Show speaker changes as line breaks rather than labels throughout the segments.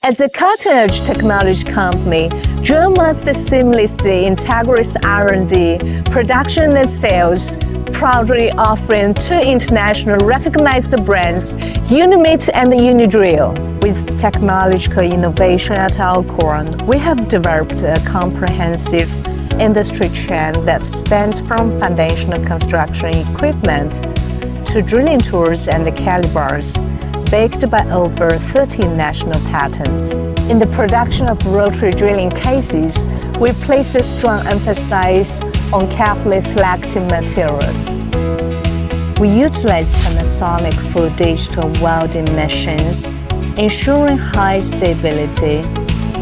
As a cutting-edge technology company, Drillmaster seamlessly integrates R&D, production and sales, proudly offering two international recognized brands, Unimate and Unidrill. With technological innovation at our core, we have developed a comprehensive industry chain that spans from foundational construction equipment to drilling tools and calibers, backed by over 30 national patents. In the production of rotary drilling cases, we place a strong emphasis on carefully selecting materials. We utilize Panasonic full digital welding machines, ensuring high stability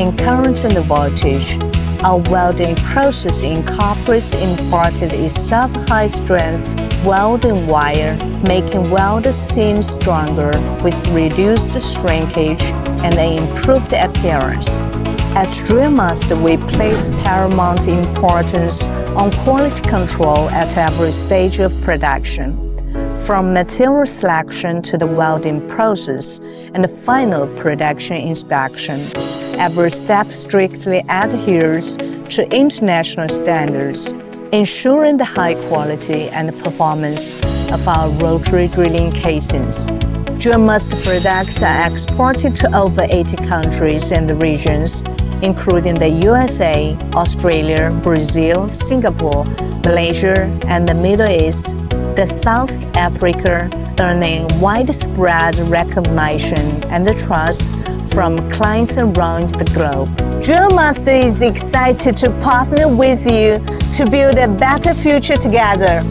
in current and voltage. Our welding process incorporates imported ESAB high-strength welding wire, making weld seam stronger with reduced shrinkage and an improved appearance. At Drillmaster, we place paramount importance on quality control at every stage of production, from material selection to the welding process and the final production inspection. Every step strictly adheres to international standards, ensuring the high quality and performance of our rotary drilling casings. Drillmaster products are exported to over 80 countries and regions, including the USA, Australia, Brazil, Singapore, Malaysia, and the Middle East, the South Africa, earning widespread recognition and trust from clients around the globe. Drillmaster is excited to partner with you to build a better future together.